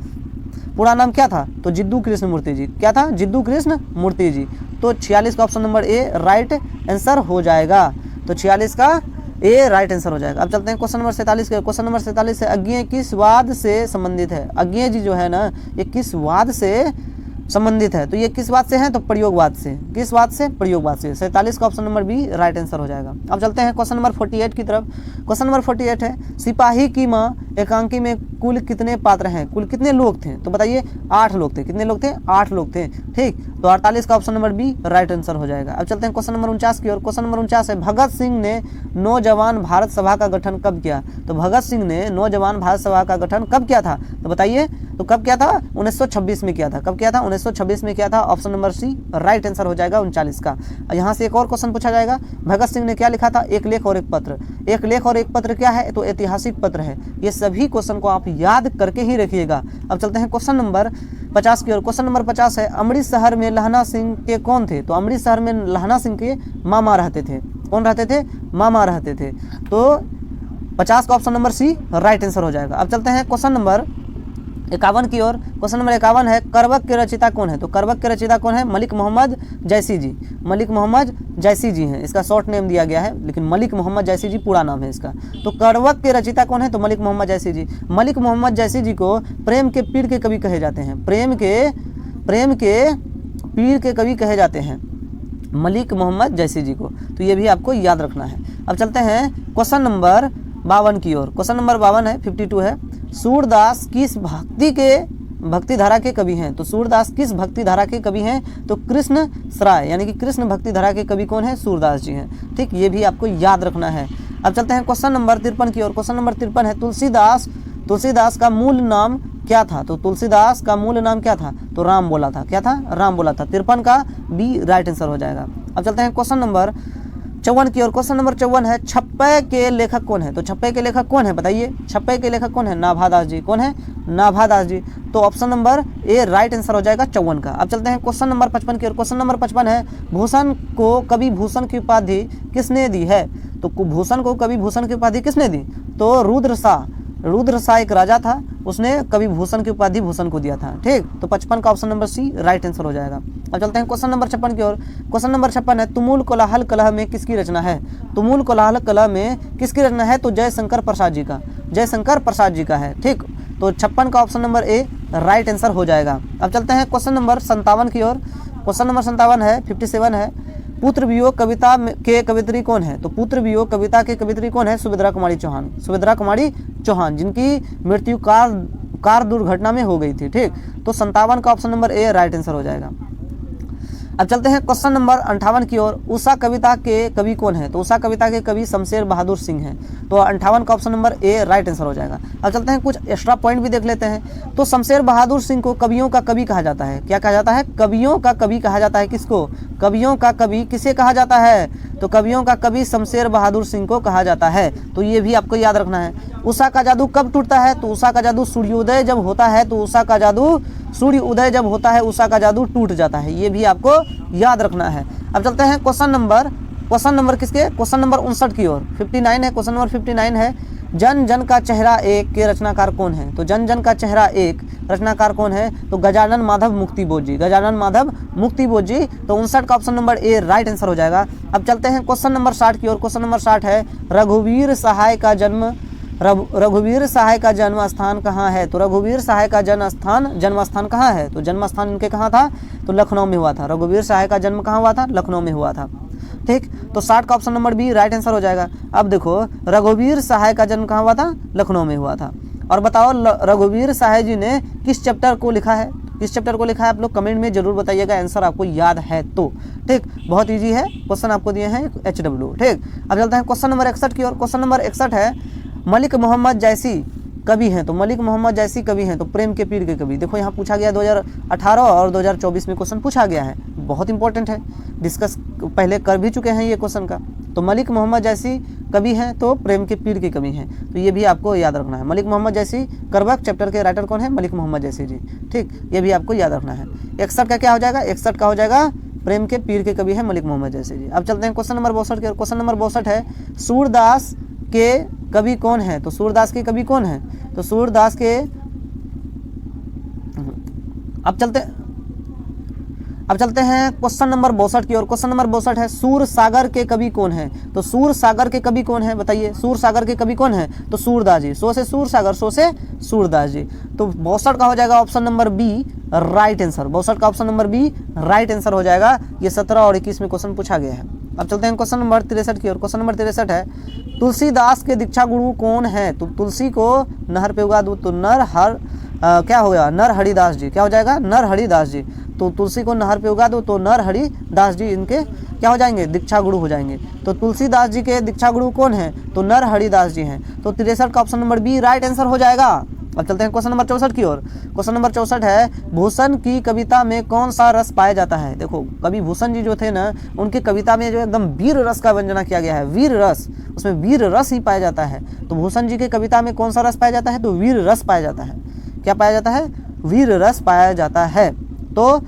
पूरा नाम क्या था? तो जिद्दू कृष्ण मूर्ति जी। क्या था? जिद्दू कृष्ण मूर्ति जी। तो 46 का option number A right answer हो जाएगा। तो 46 का ए राइट आंसर हो जाएगा। अब चलते हैं क्वेश्चन नंबर 47 के। क्वेश्चन नंबर 47 है अज्ञेय किस वाद से संबंधित है? अज्ञेय जी जो है ना ये किस वाद से संबंधित है? तो ये किस बात से है? तो प्रयोगवाद से। किस बात से? प्रयोगवाद से। 47 का option number B right answer हो जाएगा। अब चलते हैं क्वेश्चन नंबर 48 की तरफ। क्वेश्चन नंबर 48 है सिपाही की माँ एकांकी में कुल कितने पात्र हैं? कुल कितने लोग थे? तो बताइए। 8 लोग थे। कितने लोग थे? 8 लोग थे, ठीक। तो 48 का option number B right answer हो जाएगा। अब चलते हैं क्वेश्चन नंबर 49 की ओर। क्वेश्चन नंबर 49 है भगत सिंह ने नौजवान भारत सभा का गठन कब किया? तो भगत सिंह ने नौजवान भारत सभा का गठन कब किया था? तो बताइए। तो कब किया था? 1926 में किया था। कब किया था? 1926 में किया था। Option number C right answer हो जाएगा 39 का। यहाँ से एक और क्वेश्चन पूछा जाएगा भगत सिंह ने क्या लिखा था? एक लेख और एक पत्र। एक लेख और एक पत्र क्या है? तो ऐतिहासिक पत्र है। ये सभी क्वेश्चन को आप याद करके ही रखिएगा। अब चलते हैं क्वेश्चन नंबर 50 की ओर। क्वेश्चन नंबर 50 है अमृतसर में लहना सिंह के कौन थे? तो अमृतसर में लहना सिंह के मामा रहते थे। कौन रहते थे? मामा रहते थे। तो 50 का option number C right answer हो जाएगा। अब चलते हैं क्वेश्चन नंबर 51 की ओर। क्वेश्चन नंबर 51 है करवक के रचयिता कौन है? तो करवक के रचयिता कौन है? मलिक मोहम्मद जैसी जी। मलिक मोहम्मद जैसी जी हैं। इसका शॉर्ट नेम दिया गया है लेकिन मलिक मोहम्मद जैसी जी पूरा नाम है इसका। तो करवक के रचयिता कौन है? तो मलिक मोहम्मद जैसी जी। मलिक मोहम्मद जैसी जी को प्रेम के पीर के कवि कहे जाते हैं। प्रेम के पीर के कवि कहे जाते हैं मलिक मोहम्मद जैसी जी को। तो ये भी आपको याद रखना है। अब चलते हैं क्वेश्चन नंबर 52 की ओर। क्वेश्चन नंबर 52 है 52 है सूरदास किस भक्ति धारा के कवि हैं? तो सूरदास किस भक्ति धारा के कवि हैं? तो कृष्ण सराय यानी कि कृष्ण भक्ति धारा के कवि कौन है? सूरदास जी हैं, ठीक। ये भी आपको याद रखना है। अब चलते हैं क्वेश्चन नंबर 53 की ओर। क्वेश्चन नंबर 53 है तुलसीदास का मूल नाम क्या था? तो तुलसीदास का मूल नाम क्या था? तो राम बोला था। क्या था? राम बोला था। 53 का बी राइट आंसर हो जाएगा। अब चलते हैं क्वेश्चन नंबर 54 की ओर। क्वेश्चन नंबर 54 है छप्पे के लेखक कौन है? तो छप्पे के लेखक कौन है? बताइए। छप्पे के लेखक कौन है? नाभादास जी। कौन है? नाभादास जी। तो option number A right answer हो जाएगा 54 का। अब चलते हैं क्वेश्चन नंबर 55 की ओर। क्वेश्चन नंबर 55 है भूषण को कवि भूषण की उपाधि किसने दी है? तो भूषण को कवि भूषण की उपाधि किसने दी? तो रुद्र शाह एक राजा था, उसने कवि भूषण की उपाधि भूषण को दिया था, ठीक। तो 55 का option number C right answer हो जाएगा। अब चलते हैं क्वेश्चन नंबर 56 की ओर। क्वेश्चन नंबर 56 है तुमुल कोलाहल कलह में किसकी रचना है? तुमुल कोलाहल कलह में किसकी रचना है? तो जयशंकर प्रसाद जी का है, ठीक। तो 56 का option number A right answer हो जाएगा। अब चलते हैं क्वेश्चन नंबर 57 की ओर। क्वेश्चन नंबर 57 है, 57 है, पुत्र वियोग कविता के कवित्री कौन है? तो पुत्र वियोग कविता के कवित्री कौन है? सुभद्रा कुमारी चौहान। सुभद्रा कुमारी चौहान, जिनकी मृत्यु कार दुर्घटना में हो गई थी। ठीक, तो 57 का option number A right answer हो जाएगा। अब चलते हैं क्वेश्चन नंबर 58 की ओर। उषा कविता के कवि कौन है? तो उषा कविता के कवि शमशेर बहादुर सिंह हैं। तो 58 का option number A right answer हो जाएगा। अब चलते हैं कुछ एक्स्ट्रा पॉइंट भी देख लेते हैं। तो शमशेर बहादुर सिंह को कवियों का कवि कहा जाता है। क्या कहा जाता है? कवियों का कवि कहा जाता है। किसको? कवियों का कवि किसे कहा जाता है? तो कवियों का कवि शमशेर बहादुर सिंह को कहा जाता है। तो ये भी आपको याद रखना है। उषा का जादू कब टूटता है? तो उषा का जादू सूर्योदय जब होता है, तो उषा का जादू सूर्य उदय जब होता है उषा का जादू टूट जाता है। ये भी आपको याद रखना है। अब चलते हैं क्वेश्चन नंबर किसके? क्वेश्चन नंबर 59 की ओर। 59 है, क्वेश्चन नंबर 59 है, जन जन का चेहरा एक के रचनाकार कौन है? तो जन जन का चेहरा एक रचनाकार कौन है? तो गजानन माधव मुक्तिबोध जी। गजानन माधव मुक्तिबोध जी। तो 59 का option number A right answer हो जाएगा। अब चलते हैं क्वेश्चन नंबर 60 की ओर। क्वेश्चन नंबर 60 है, रघुवीर सहाय का जन्म स्थान कहाँ है? तो रघुवीर सहाय का जन्म स्थान कहाँ है? तो जन्म स्थान इनके कहाँ था? तो लखनऊ में हुआ था। रघुवीर सहाय का जन्म कहाँ हुआ था? लखनऊ में हुआ था। ठीक, तो 60 का option number B right answer हो जाएगा। अब देखो, रघुवीर सहाय का जन्म कहाँ हुआ था? लखनऊ में हुआ था। और बताओ रघुवीर सहाय जी ने किस चैप्टर को लिखा है? किस चैप्टर को लिखा है? आप लोग कमेंट में जरूर बताइएगा, आंसर आपको याद है तो। ठीक, बहुत इजी है, क्वेश्चन आपको दिए हैं HW। ठीक, अब चलते हैं क्वेश्चन नंबर 61 की ओर। क्वेश्चन नंबर 61 है, मलिक मोहम्मद जैसी कवि हैं? तो मलिक मोहम्मद जैसी कवि हैं, तो प्रेम के पीर के कवि। देखो यहाँ पूछा गया 2018 और 2024 में क्वेश्चन पूछा गया है, बहुत इंपॉर्टेंट है, डिस्कस पहले कर भी चुके हैं ये क्वेश्चन का। तो मलिक मोहम्मद जैसी कवि हैं, तो प्रेम के पीर के कवि हैं। तो ये भी आपको याद रखना है। मलिक मोहम्मद जैसी करबक चैप्टर के राइटर कौन है? मलिक मोहम्मद जैसी जी। ठीक, ये भी आपको याद रखना है। 61 का क्या हो जाएगा? 61 का हो जाएगा प्रेम के पीर के कवि है मलिक मोहम्मद जैसी जी। अब चलते हैं क्वेश्चन नंबर 62 के। क्वेश्चन नंबर 62 है, सूरदास के कवि कौन है? तो सूरदास के कवि कौन है? तो सूरदास के अब चलते हैं क्वेश्चन नंबर 62 की ओर। क्वेश्चन नंबर 62 है, सूर सागर के कवि कौन है? तो सूर सागर के कवि कौन है? बताइए, सूर सागर के कवि कौन है? तो सूरदास जी। सो से सूर सागर, सो से सूरदास जी। तो 62 का हो जाएगा option number B right answer. 62 का option number B right answer हो जाएगा। ये 17 और 21 में क्वेश्चन पूछा गया है। अब चलते हैं क्वेश्चन नंबर 63 की ओर। क्वेश्चन नंबर 63 है, तुलसीदास के दीक्षा गुरु कौन है? तो तुलसी को नहर पे उगा दो, तो क्या हो गया? नर हरिदास जी। क्या हो जाएगा? नर हरिदास जी। तो तुलसी को नहर पे उगा दो, तो नर हरिदास जी इनके क्या हो जाएंगे? दीक्षा गुरु हो जाएंगे। तो तुलसीदास जी के दीक्षा गुरु कौन है? तो नर हरिदास जी हैं। तो 63 का option number B right answer हो जाएगा। अब चलते हैं क्वेश्चन नंबर 64 की ओर। क्वेश्चन नंबर 64 है, भूषण की कविता में कौन सा रस पाया जाता है? देखो, कवि भूषण जी जो थे ना, उनके कविता में जो एकदम वीर रस का व्यंजना किया गया है, वीर रस, उसमें वीर रस ही पाया जाता है। तो भूषण जी के कविता में कौन सा रस पाया जाता है? तो वीर रस पाया जाता है। क्या पाया जाता है? वीर रस पाया जाता है। तो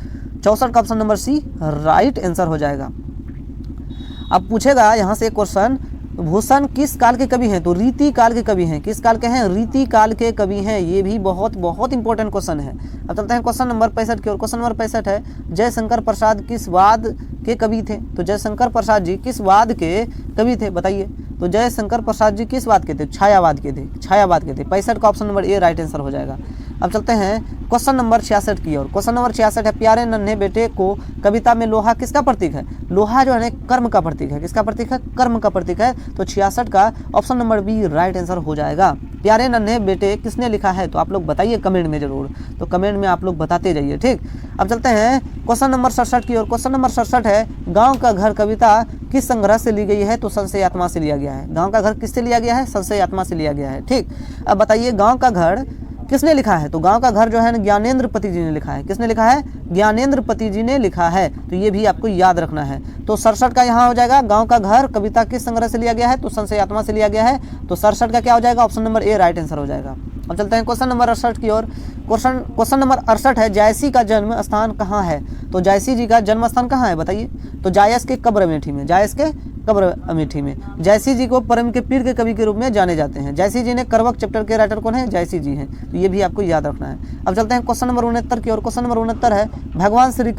64 का option number C right answer हो जाएगा। अब पूछेगा यहाँ से क्वेश्चन, भूषण किस काल के कवि हैं? तो रीति काल के कवि हैं। किस काल के हैं? रीति काल के कवि हैं। ये भी बहुत बहुत इंपॉर्टेंट क्वेश्चन है। अब चलते हैं क्वेश्चन नंबर 65 की ओर। क्वेश्चन नंबर 65 है, जयशंकर प्रसाद किस वाद के कवि थे? तो जयशंकर प्रसाद जी किस वाद के कवि थे? बताइए। तो जयशंकर प्रसाद जी किस वाद के थे? छायावाद के थे। छायावाद के थे। 65 का option number A right answer हो जाएगा। अब चलते हैं क्वेश्चन नंबर 66 की ओर। क्वेश्चन नंबर 66 है, प्यारे नन्हे बेटे को कविता में लोहा किसका प्रतीक है? लोहा जो है कर्म का प्रतीक है। किसका प्रतीक है? कर्म का प्रतीक है। तो 66 का option number B right answer हो जाएगा। प्यारे नन्हे बेटे किसने लिखा है? तो आप लोग बताइए कमेंट में जरूर। तो कमेंट में आप लोग बताते जाइए। ठीक, अब चलते हैं क्वेश्चन नंबर 67 की ओर। क्वेश्चन नंबर 67 है, गाँव का घर कविता किस संग्रह से ली गई है? तो संशय आत्मा से लिया गया है। गाँव का घर किससे लिया गया है? संशय आत्मा से लिया गया है। ठीक, अब बताइए गाँव का घर किसने लिखा है? तो गांव का घर जो है ज्ञानेंद्र पति जी ने लिखा है। किसने लिखा है? ज्ञानेंद्र पति जी ने लिखा है। तो ये भी आपको याद रखना है। तो 67 का यहाँ हो जाएगा, गांव का घर कविता किस संग्रह से लिया गया है? तो संशय आत्मा से लिया गया है। तो 67 का क्या हो जाएगा? Option number A right answer हो जाएगा। अब चलते हैं क्वेश्चन नंबर 68 की ओर। क्वेश्चन नंबर 68 है, जायसी का जन्म स्थान कहाँ है? तो जायसी जी का जन्म स्थान कहाँ है? बताइए। तो जायस के कब्र अमेठी में। जायस के कब्र अमेठी में। जायसी जी को प्रेम के पीर के कवि के रूप में जाने जाते हैं। जायसी जी ने करवक चैप्टर के राइटर कौन है? जायसी जी हैं। तो ये भी आपको याद रखना है। अब चलते हैं क्वेश्चन नंबर 69 की ओर। क्वेश्चन नंबर 69 है, भगवान श्री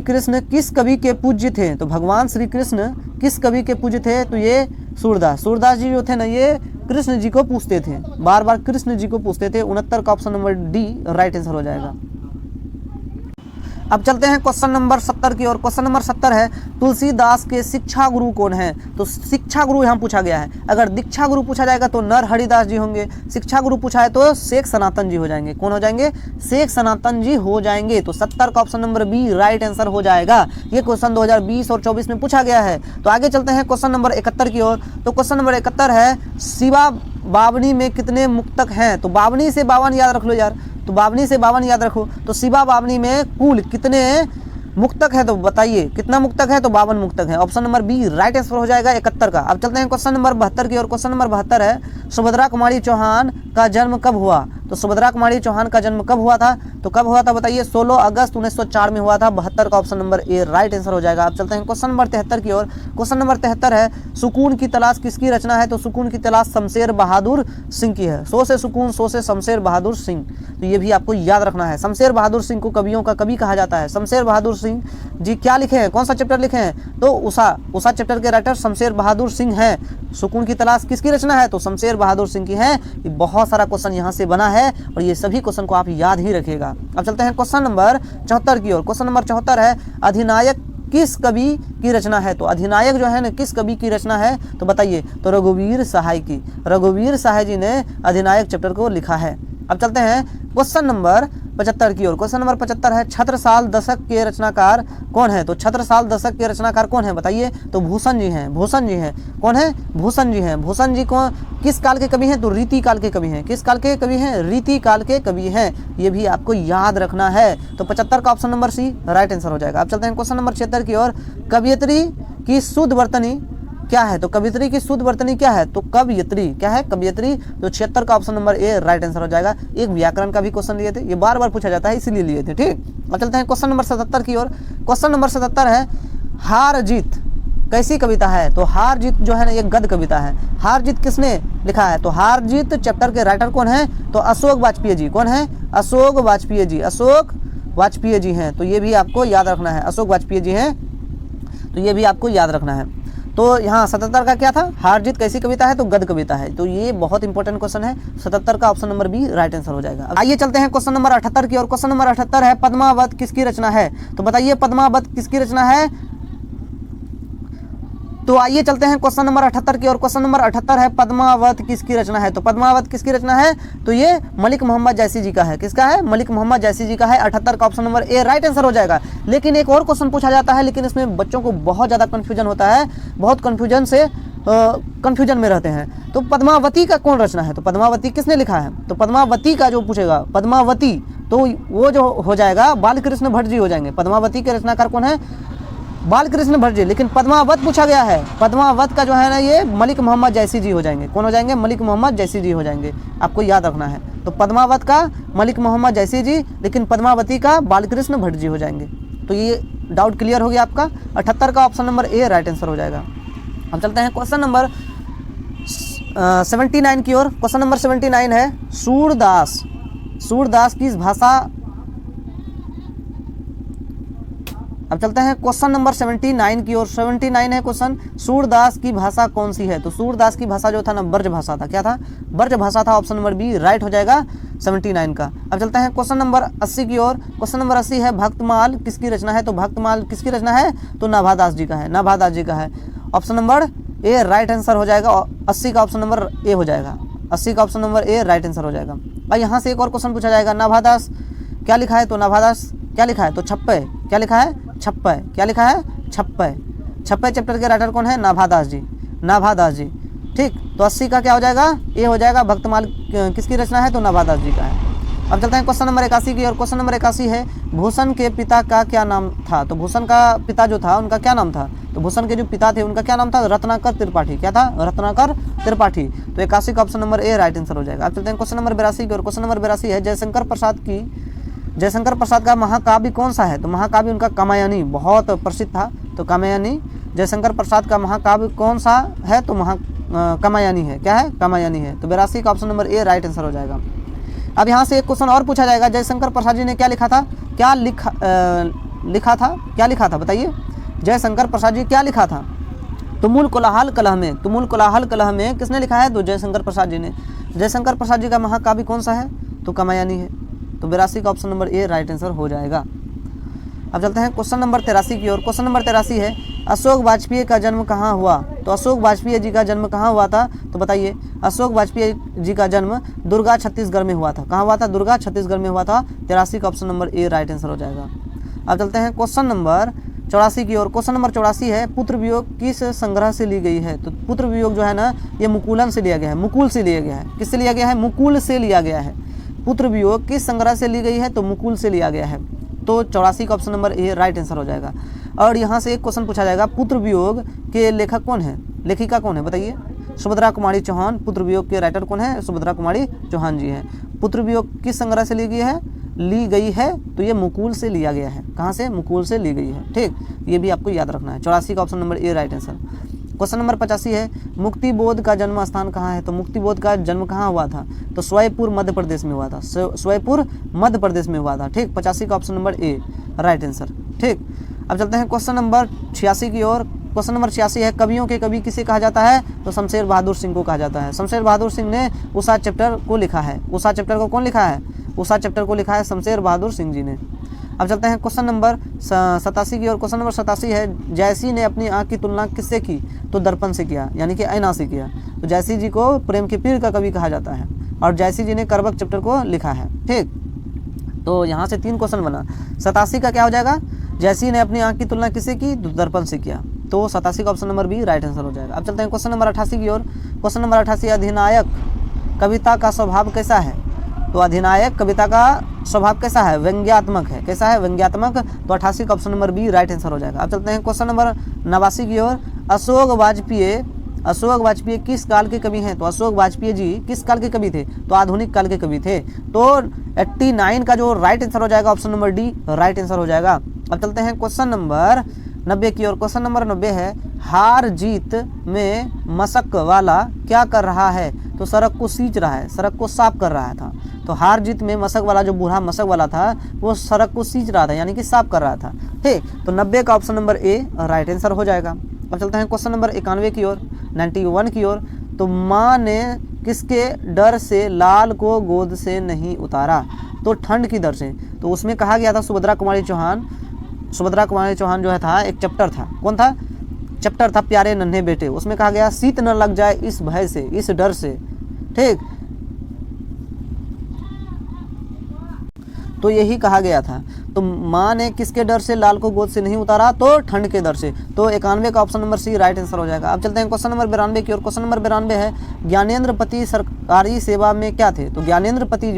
कृष्ण किस कवि के पूज्य थे? तो भगवान श्री कृष्ण किस कवि के पूज्य थे? तो ये सूरदास जी जो थे ना, ये कृष्ण जी को पूछते थे, बार बार कृष्ण जी को पूछते थे। 69 का option number D right answer हो जाएगा। अब चलते हैं क्वेश्चन नंबर 70 की ओर। क्वेश्चन नंबर 70 है तुलसीदास के शिक्षा गुरु कौन है? तो शिक्षा गुरु यहाँ पूछा गया है। अगर दीक्षा गुरु पूछा जाएगा तो नर हरिदास जी होंगे। शिक्षा गुरु पूछा है तो शेख सनातन जी हो जाएंगे। कौन हो जाएंगे? शेख सनातन जी हो जाएंगे। तो 70 का option number B right answer हो जाएगा। ये क्वेश्चन 2020 और 24 में पूछा गया है। तो आगे चलते हैं क्वेश्चन नंबर 71 की ओर। तो क्वेश्चन नंबर 71 है शिवा बावनी में कितने मुक्तक हैं? तो बावनी से 52 याद रख लो यार, तो बावनी से 52 याद रखो। तो शिवा बावनी में कुल कितने मुक्तक है? तो बताइए कितना मुक्तक है? तो 52 मुक्तक है। Option number B right answer हो जाएगा 71 का। अब चलते हैं क्वेश्चन नंबर 72 की ओर। क्वेश्चन नंबर 72 है सुभद्रा कुमारी चौहान का जन्म कब हुआ? तो सुभद्रा कुमारी चौहान का जन्म कब हुआ था? तो कब हुआ था बताइए? 16 अगस्त 1904 में हुआ था। 72 का option number A right answer हो जाएगा। अब चलते हैं क्वेश्चन नंबर 73 की ओर। क्वेश्चन नंबर 73 है सुकून की तलाश किसकी रचना है? तो सुकून की तलाश शमशेर बहादुर सिंह की है। सो से सुकून, सो से शमशेर बहादुर सिंह। तो ये भी आपको याद रखना है। शमशेर बहादुर सिंह को कवियों का कवि कहा जाता है। शमशेर बहादुर सिंह जी क्या लिखे हैं? कौन सा चैप्टर लिखे हैं? तो उषा चैप्टर के राइटर शमशेर बहादुर सिंह हैं। सुकून की तलाश किसकी रचना है? तो शमशेर बहादुर सिंह की है। बहुत सारा क्वेश्चन यहाँ से बना है और ये सभी क्वेश्चन को आप याद ही रखिएगा। अब चलते हैं क्वेश्चन नंबर 74 की ओर। क्वेश्चन नंबर 74 है अधिनायक किस कवि की रचना है? तो अधिनायक जो है ना किस कवि की रचना है? तो बताइए। तो रघुवीर सहाय की। रघुवीर सहाय जी ने अधिनायक चैप्टर को लिखा है। अब चलते हैं क्वेश्चन नंबर 75 की ओर। क्वेश्चन नंबर 75 है छत्रसाल दशक के रचनाकार कौन है? तो छत्रसाल दशक के रचनाकार कौन है बताइए? तो भूषण जी हैं। भूषण जी हैं। कौन है? भूषण जी हैं। भूषण जी को किस काल के कवि हैं? तो रीति काल के कवि हैं। किस काल के कवि हैं? रीति काल के कवि हैं। ये भी आपको याद रखना है। तो 75 का option number C right answer हो जाएगा। अब चलते हैं क्वेश्चन नंबर 76 की ओर। कवयित्री की शुद्ध वर्तनी क्या है? तो कवयित्री की शुद्ध वर्तनी क्या है? तो कवयित्री क्या है? कवयित्री। तो 76 का option number A right answer हो जाएगा। एक व्याकरण का भी क्वेश्चन लिए थे, ये बार बार पूछा जाता है इसीलिए लिए थे। ठीक, अब चलते हैं क्वेश्चन नंबर 77 की ओर। क्वेश्चन नंबर 77 है हार जीत कैसी कविता है? तो हार जीत जो है ना ये गद्य कविता है। हार जीत किसने लिखा है? तो हार जीत चैप्टर के राइटर कौन है? तो अशोक वाजपेयी जी। कौन है? अशोक वाजपेयी जी। अशोक वाजपेयी जी हैं। तो ये भी आपको याद रखना है। अशोक वाजपेयी जी हैं, तो ये भी आपको याद रखना है। तो यहाँ 77 का क्या था? हार जीत कैसी कविता है? तो गद्य कविता है। तो ये बहुत इंपॉर्टेंट क्वेश्चन है। 77 का option number B right answer हो जाएगा। आइए चलते हैं क्वेश्चन नंबर 78 की ओर। क्वेश्चन नंबर 78 है पद्मावत किसकी रचना है? तो बताइए पद्मावत किसकी रचना है? तो आइए चलते हैं क्वेश्चन नंबर 78 की ओर। क्वेश्चन नंबर 78 है पद्मावत किसकी रचना है? तो पद्मावत किसकी रचना है? तो ये मलिक मोहम्मद जैसी जी का है। किसका है? मलिक मोहम्मद जैसी जी का है। 78 का option number A right answer हो जाएगा। लेकिन एक और क्वेश्चन पूछा जाता है, लेकिन इसमें बच्चों को बहुत ज़्यादा कन्फ्यूजन होता है, बहुत कन्फ्यूजन में रहते हैं। तो पद्मावती का कौन रचना है? तो पद्मावती किसने लिखा है? तो पद्मावती का जो पूछेगा पद्मावती, तो वो जो हो जाएगा बालकृष्ण भट्ट जी हो जाएंगे। पद्मावती के रचनाकार कौन है? बालकृष्ण भट्ट जी। लेकिन पद्मावत पूछा गया है। पद्मावत का जो है ना ये मलिक मोहम्मद जैसी जी हो जाएंगे। कौन हो जाएंगे? मलिक मोहम्मद जैसी जी हो जाएंगे। आपको याद रखना है। तो पद्मावत का मलिक मोहम्मद जैसी जी, लेकिन पद्मावती का बालकृष्ण भट्ट जी हो जाएंगे। तो ये डाउट क्लियर हो गया आपका। 78 का option number A right answer हो जाएगा। हम चलते हैं क्वेश्चन नंबर 79 की ओर। क्वेश्चन नंबर 79 है सूरदास की भाषा। अब चलते हैं क्वेश्चन नंबर 79 की ओर। 79 है क्वेश्चन सूरदास की भाषा कौन सी है? तो सूरदास की भाषा जो था ना ब्रज भाषा था। क्या था? ब्रज भाषा था। ऑप्शन नंबर बी राइट हो जाएगा 79 का। अब चलते हैं क्वेश्चन नंबर 80 की ओर। क्वेश्चन नंबर 80 है भक्तमाल किसकी रचना है? तो भक्तमाल किसकी रचना है? तो नाभादास जी का है। नाभादास जी का है। Option number A right answer हो जाएगा। 80 का ऑप्शन नंबर ए हो जाएगा। 80 का option number A right answer हो जाएगा। और यहाँ से एक और क्वेश्चन पूछा जाएगा नाभादास क्या लिखा है? तो नाभादास क्या लिखा है? तो छप्पय। क्या लिखा है? छप्पय। क्या लिखा है? छप्पय। छप्पय चैप्टर के राइटर कौन है? नाभादास जी। नाभादास जी। ठीक, तो 80 का क्या हो जाएगा? ए हो जाएगा। भक्तमाल किसकी रचना है? तो नाभादास जी का है। अब चलते हैं क्वेश्चन नंबर 81 की और। क्वेश्चन नंबर 81 है भूषण के पिता का क्या नाम था? तो भूषण का पिता जो था उनका क्या नाम था? तो भूषण के जो पिता थे उनका क्या नाम था? रत्नाकर त्रिपाठी। क्या था? रत्नाकर त्रिपाठी। तो 81 का option number A right answer हो जाएगा। अब चलते हैं क्वेश्चन नंबर 82 की और। क्वेश्चन नंबर 82 है जयशंकर प्रसाद का महाकाव्य कौन सा है? तो महाकाव्य उनका कामायनी बहुत प्रसिद्ध था। तो कामायनी जयशंकर प्रसाद का महाकाव्य कौन सा है? तो कामायनी है। क्या है? कामायनी है। तो 82 का option number A right answer हो जाएगा। अब यहाँ से एक क्वेश्चन और पूछा जाएगा जयशंकर प्रसाद जी ने क्या लिखा था? क्या लिखा था बताइए। जयशंकर प्रसाद जी क्या लिखा था? तुमुल कोलाहल कलह में। तुमुल कोलाहल कलह में किसने लिखा है? तो जयशंकर प्रसाद जी ने। जयशंकर प्रसाद जी का महाकाव्य कौन सा है? तो कामायनी है। तो 82 का option number A right answer हो जाएगा। अब चलते हैं क्वेश्चन नंबर 83 की ओर। क्वेश्चन नंबर 83 है, अशोक वाजपेयी का जन्म कहाँ हुआ? तो अशोक वाजपेयी जी का जन्म कहाँ हुआ था? तो बताइए, अशोक वाजपेयी जी का जन्म दुर्गा छत्तीसगढ़ में हुआ था। कहाँ हुआ था? दुर्गा छत्तीसगढ़ में हुआ था। 83 का option number A right answer हो जाएगा। अब चलते हैं क्वेश्चन नंबर 84 की ओर। क्वेश्चन नंबर 84 है, पुत्र वियोग किस संग्रह से ली गई है? तो पुत्र वियोग जो है ना, ये मुकुलन से लिया गया है, मुकुल से लिया गया है। किससे लिया गया है? मुकुल से लिया गया है। पुत्र वियोग किस संग्रह से ली गई है? तो मुकुल से लिया गया है। तो 84 का option number A right answer हो जाएगा। और यहाँ से एक क्वेश्चन पूछा जाएगा, पुत्र वियोग के लेखक कौन है, लेखिका कौन है? बताइए। सुभद्रा कुमारी चौहान। पुत्र वियोग के राइटर कौन है? सुभद्रा कुमारी चौहान जी हैं। पुत्र वियोग किस संग्रह से ली गई है? तो ये मुकुल से लिया गया है। कहाँ से? मुकुल से ली गई है। ठीक, ये भी आपको याद रखना है। 84 का option number A right answer. Question number 85 है, मुक्तिबोध का जन्म स्थान कहाँ है? तो मुक्तिबोध का जन्म कहाँ हुआ था? तो स्वयंपुर मध्य प्रदेश में हुआ था। स्वयंपुर मध्य प्रदेश में हुआ था। ठीक, 85 का option number A right answer. ठीक, अब चलते हैं क्वेश्चन नंबर 86 की ओर। क्वेश्चन नंबर 86 है, कवियों के कवि किसे कहा जाता है? तो शमशेर बहादुर सिंह को कहा जाता है। शमशेर बहादुर सिंह ने उषा चैप्टर को लिखा है। उषा चैप्टर को कौन लिखा है? उषा चैप्टर को लिखा है शमशेर बहादुर सिंह जी ने। अब चलते हैं क्वेश्चन नंबर 87 की ओर। क्वेश्चन नंबर 87 है, जयसी ने अपनी आँख की तुलना किससे की? तो दर्पण से किया, यानी कि ऐना से किया। तो जयसी जी को प्रेम के पीर का कवि कहा जाता है और जयसी जी ने करबक चैप्टर को लिखा है। ठीक, तो यहाँ से 3 क्वेश्चन बना। 87 का क्या हो जाएगा? जयसी ने अपनी आँख की तुलना किससे की? तो दर्पण से किया। तो 87 का option number B right answer हो जाएगा। अब चलते हैं क्वेश्चन नंबर 88 की ओर। क्वेश्चन नंबर 88, अधिनायक कविता का स्वभाव कैसा है? तो अधिनायक कविता का स्वभाव कैसा है? व्यंग्यात्मक है। कैसा है? व्यंग्यात्मक। तो 88 का option number B right answer हो जाएगा। अब चलते हैं क्वेश्चन नंबर 89 की ओर। अशोक वाजपेयी किस काल के कवि हैं? तो अशोक वाजपेयी जी किस काल के कवि थे? तो आधुनिक काल के कवि थे। तो 89 का जो राइट आंसर हो जाएगा option number D right answer हो जाएगा। अब चलते हैं क्वेश्चन नंबर 90 की ओर। क्वेश्चन नंबर 90 है, हार जीत में मशक वाला क्या कर रहा है? तो सड़क को सींच रहा है, सड़क को साफ कर रहा था। तो हार जीत में मशक वाला, जो बूढ़ा मशक वाला था, वो सड़क को सींच रहा था, यानी कि साफ कर रहा था। ठीक, तो 90 का option number A right answer हो जाएगा। अब चलते हैं क्वेश्चन नंबर 91 की ओर, 91 की ओर। तो माँ ने किसके डर से लाल को गोद से नहीं उतारा? तो ठंड की डर से। तो उसमें कहा गया था सुभद्रा कुमारी चौहान जो है था, एक चैप्टर था। कौन था? चैप्टर था प्यारे नन्हे बेटे। उसमें कहा गया शीत न लग जाए इस भय से, इस डर से। ठीक, तो यही कहा गया था। तो माँ ने किसके डर से लाल को गोद से नहीं उतारा? तो ठंड के डर से। तो 91 का option number C right answer हो जाएगा। अब चलते हैं क्वेश्चन नंबर 92 की ओर। क्वेश्चन नंबर 92 है, ज्ञानेंद्र पति सरकारी सेवा में क्या थे? तो ज्ञानेंद्र पति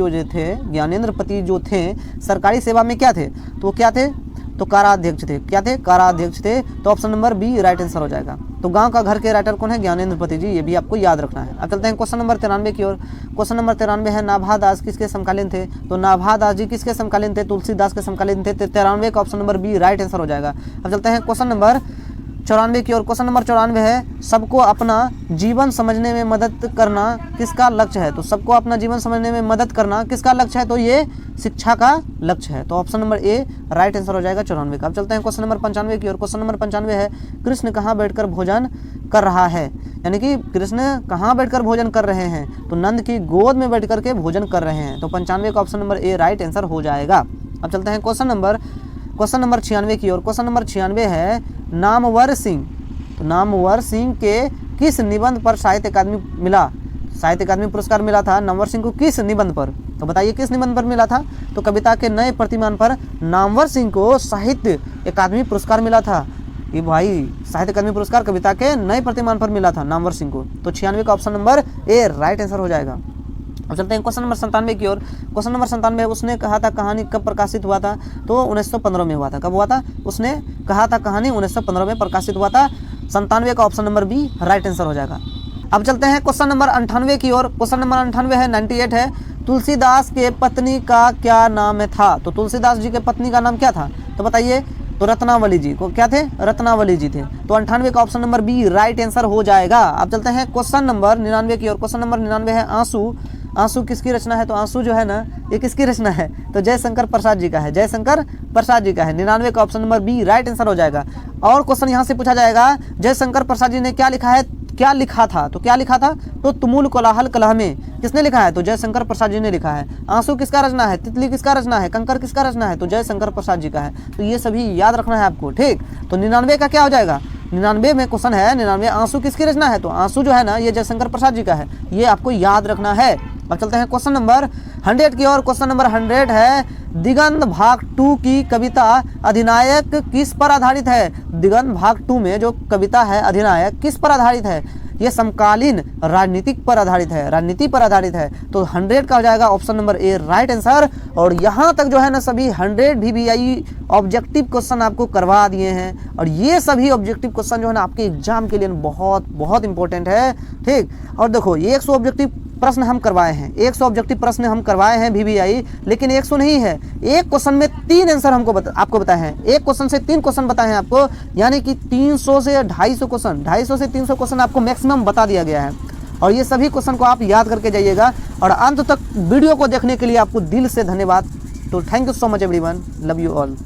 जो थे सरकारी सेवा में क्या थे? तो क्या थे? तो काराध्यक्ष थे। क्या थे? काराध्यक्ष थे। तो option number B right answer हो जाएगा। तो गांव का घर के राइटर कौन है? ज्ञानेंद्र पति जी। ये भी आपको याद रखना है। अब चलते हैं क्वेश्चन नंबर 93 की ओर। क्वेश्चन नंबर 93 है, नाभा दास किसके समकालीन थे? तो नाभा दास जी किसके समकालीन थे? तुलसीदास के समकालीन थे। 93 का option number B right answer हो जाएगा। अब चलते हैं क्वेश्चन नंबर 94 की ओर। क्वेश्चन नंबर 94 है, सबको अपना जीवन समझने में मदद करना किसका लक्ष्य है? तो सबको अपना जीवन समझने में मदद करना किसका लक्ष्य है? तो ये शिक्षा का लक्ष्य है। तो option number A right answer हो जाएगा 94 का। अब चलते हैं क्वेश्चन नंबर 95 की ओर। क्वेश्चन नंबर 95 है, कृष्ण कहाँ बैठकर भोजन कर रहा है? यानी कि कृष्ण कहाँ बैठकर भोजन कर रहे हैं? तो नंद की गोद में बैठ करके भोजन कर रहे हैं। तो 95 का option number A right answer हो जाएगा। अब चलते हैं क्वेश्चन नंबर 96 की ओर। क्वेश्चन नंबर 96 है, नामवर सिंह। तो नामवर सिंह के किस निबंध पर साहित्य अकादमी पुरस्कार मिला था? नामवर सिंह को किस निबंध पर? तो बताइए किस निबंध पर मिला था? तो कविता के नए प्रतिमान पर नामवर सिंह को साहित्य अकादमी पुरस्कार मिला था। ये भाई, साहित्य अकादमी पुरस्कार कविता के नए प्रतिमान पर मिला था नामवर सिंह को। तो 96 का option number A right answer हो जाएगा। अब चलते हैं क्वेश्चन नंबर 97 की ओर। क्वेश्चन नंबर 97, उसने कहा था कहानी कब प्रकाशित हुआ था? तो 1915 में हुआ था। कब हुआ था? उसने कहा था कहानी 1915 में प्रकाशित हुआ था। 97 का option number B right answer हो जाएगा। अब चलते हैं क्वेश्चन नंबर 98 की ओर। क्वेश्चन नंबर 98 है, 98 है, तुलसीदास के पत्नी का क्या नाम था? तो तुलसीदास जी के पत्नी का नाम क्या था? तो बताइए। तो रत्नावली जी को क्या थे? रत्नावली जी थे। तो 98 का option number B right answer हो जाएगा। अब चलते हैं क्वेश्चन नंबर 99 की ओर। क्वेश्चन नंबर 99 है, आंसू किसकी रचना है? तो आंसू जो है ना, ये किसकी रचना है? तो जयशंकर प्रसाद जी का है। जयशंकर प्रसाद जी का है। 99 का option number B right answer हो जाएगा। और क्वेश्चन यहाँ से पूछा जाएगा, जयशंकर प्रसाद जी ने क्या लिखा है? क्या लिखा था, तो क्या लिखा था, तो तुमुल कोलाहल कलह में किसने लिखा है, तो जयशंकर प्रसाद जी ने लिखा है। आंसू किसका रचना है, तितली किसका रचना है, कंकर किसका रचना है, तो जयशंकर प्रसाद जी का है। तो ये सभी याद रखना है आपको, ठीक। तो 99 का क्या हो जाएगा, 99 में क्वेश्चन है 99 आंसू किसकी रचना है, तो आंसू जो है ना ये जयशंकर प्रसाद जी का है, ये आपको याद रखना है। अब चलते हैं क्वेश्चन नंबर 100 की ओर। क्वेश्चन नंबर 100 है दिगंत भाग 2 की कविता अधिनायक किस पर आधारित है। दिगंत भाग 2 में जो कविता है अधिनायक किस पर आधारित है, ये समकालीन राजनीतिक पर आधारित है, राजनीति पर आधारित है। तो 100 का हो जाएगा option number A right answer. और यहाँ तक जो है ना सभी 100 VVI ऑब्जेक्टिव क्वेश्चन आपको करवा दिए हैं, और ये सभी ऑब्जेक्टिव क्वेश्चन जो है ना आपके एग्जाम के लिए बहुत बहुत इंपॉर्टेंट है, ठीक। और देखो ये 100 ऑब्जेक्टिव प्रश्न हम करवाए हैं, 100 ऑब्जेक्टिव प्रश्न हम करवाए हैं VVI, लेकिन 100 नहीं है, एक क्वेश्चन में 3 आंसर हमको आपको बताए हैं, एक क्वेश्चन से 3 क्वेश्चन बताए हैं आपको, यानी कि 300 से 250 क्वेश्चन, 250 से 300 क्वेश्चन आपको मैक्सिमम बता दिया गया है। और ये सभी क्वेश्चन को आप याद करके जाइएगा। और अंत तक वीडियो को देखने के लिए आपको दिल से धन्यवाद। तो thank you so much everyone, love you all.